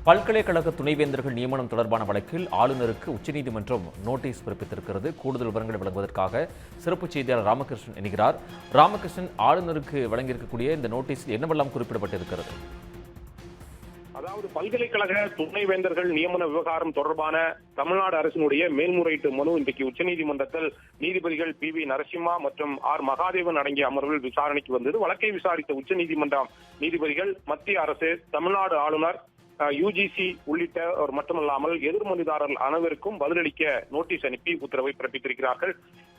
பல்கலைக்கழக துணைவேந்தர்கள் நியமனம் தொடர்பான வழக்கில் ஆளுநருக்கு உச்சநீதிமன்றம் நோட்டீஸ் பிறப்பித்திருக்கிறது. கூடுதல் விவரங்களை வழங்குவதற்காக சிறப்பு செய்தியாளர் ராமகிருஷ்ணன் இணைகிறார். ராமகிருஷ்ணன், ஆளுநருக்கு வழங்கியிருக்கக்கூடிய இந்த நோட்டீஸில் என்னவெல்லாம் குறிப்பிடப்பட்டிருக்கிறது? அதாவது பல்கலைக்கழக துணைவேந்தர்கள் நியமன விவகாரம் தொடர்பான தமிழ்நாடு அரசினுடைய மேல்முறையீட்டு மனு இன்றைக்கு உச்சநீதிமன்றத்தில் நீதிபதிகள் பி.வி. நரசிம்மா மற்றும் ஆர். மகாதேவன் அடங்கிய அமர்வில் விசாரணைக்கு வந்தது. வழக்கை விசாரித்த உச்சநீதிமன்றம் நீதிபதிகள் மத்திய அரசு, தமிழ்நாடு ஆளுநர், யுஜிசி உள்ளிட்டவர் மட்டுமல்லாமல் எதிர்மனுதாரர்கள் அனைவருக்கும் பதிலளிக்க நோட்டீஸ் அனுப்பி உத்தரவை பிறப்பித்திருக்கிறார்கள்.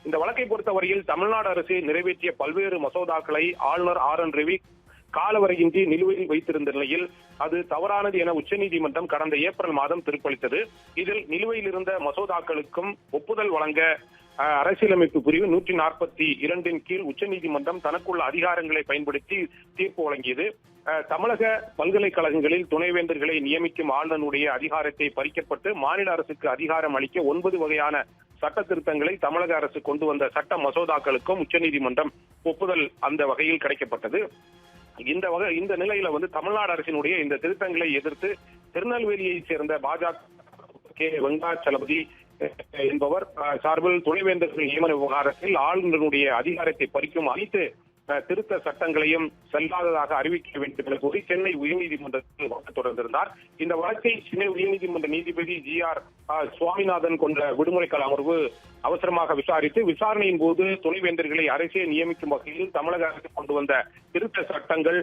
இந்த வழக்கை பொறுத்தவரையில் தமிழ்நாடு அரசு நிறைவேற்றிய பல்வேறு மசோதாக்களை ஆளுநர் ஆர்.என். ரவி காலவரையின்றி நிலுவையில் வைத்திருந்த நிலையில் அது தவறானது என உச்சநீதிமன்றம் கடந்த ஏப்ரல் மாதம் தீர்ப்பளித்தது. இதில் நிலுவையில் இருந்த மசோதாக்களுக்கும் ஒப்புதல் வழங்க அரசியலமைப்பு பிரிவு 142 கீழ் உச்சநீதிமன்றம் தனக்குள்ள அதிகாரங்களை பயன்படுத்தி தீர்ப்பு வழங்கியது. தமிழக பல்கலைக்கழகங்களில் துணைவேந்தர்களை நியமிக்கும் ஆளுநருடைய அதிகாரத்தை பறிக்கப்பட்டு மாநில அரசுக்கு அதிகாரம் அளிக்க 9 வகையான சட்ட திருத்தங்களை தமிழக அரசு கொண்டு வந்த சட்ட மசோதாக்களுக்கும் உச்சநீதிமன்றம் ஒப்புதல் அந்த வகையில் கிடைக்கப்பட்டது. இந்த நிலையில தமிழ்நாடு அரசினுடைய இந்த திருத்தங்களை எதிர்த்து திருநெல்வேலியைச் சேர்ந்த பாஜக கே. வெங்கடாச்சலபதி என்பவர் சார்பில் துணைவேந்தர்கள் நியமன விவகாரத்தில் ஆளுநருடைய அதிகாரத்தை பறிக்கும் அனைத்து திருத்த சட்டங்களையும் செல்லாததாக அறிவிக்க வேண்டும் என கூறி சென்னை உயர்நீதிமன்றத்தில் வழக்கு தொடர்ந்திருந்தார். இந்த வழக்கை சென்னை உயர்நீதிமன்ற நீதிபதி ஜி.ஆர். சுவாமிநாதன் கொண்ட விடுமுறை கால அமர்வு அவசரமாக விசாரித்து விசாரணையின் போது துணைவேந்தர்களை அரசே நியமிக்கும் வகையில் தமிழக அரசு கொண்டு வந்த திருத்த சட்டங்கள்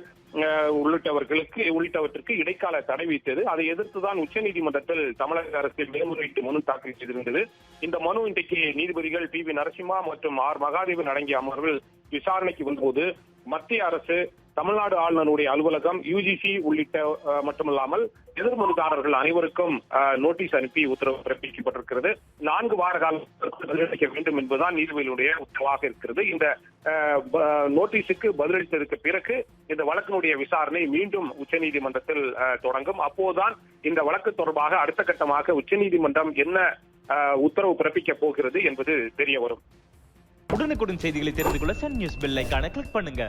உள்ளிட்டவற்றுக்கு இடைக்கால தடை விதித்தது. அதை எதிர்த்துதான் உச்சநீதிமன்றத்தில் தமிழக அரசு மேல்முறையீட்டு மனு தாக்கல் செய்திருந்தது. இந்த மனு இன்றைக்கு நீதிபதிகள் பி.வி. நரசிம்மா மற்றும் ஆர். மகாதேவன் அடங்கிய அமர்வில் விசாரணைக்கு வந்தபோது மத்திய அரசு, தமிழ்நாடு ஆளுநருடைய அலுவலகம், யுஜிசி உள்ளிட்ட மட்டுமல்லாமல் எதிர்மனுதாரர்கள் அனைவருக்கும் நோட்டீஸ் அனுப்பி உத்தரவு பிறப்பிக்கப்பட்டிருக்கிறது. 4 வார காலத்திற்கு பதிலளிக்க வேண்டும் என்பதுதான் நீதிபதிகளுடைய உத்தரவாக இருக்கிறது. இந்த நோட்டீஸுக்கு பதிலளித்ததற்கு பிறகு இந்த வழக்கினுடைய விசாரணை மீண்டும் உச்சநீதிமன்றத்தில் தொடங்கும். அப்போதுதான் இந்த வழக்கு தொடர்பாக அடுத்த கட்டமாக உச்சநீதிமன்றம் என்ன உத்தரவு பிறப்பிக்க போகிறது என்பது தெரிய வரும். உடனுக்குடன் செய்திகளை தெரிந்து கொள்ள சன் நியூஸ் பெல் ஐகானை கிளிக் பண்ணுங்க.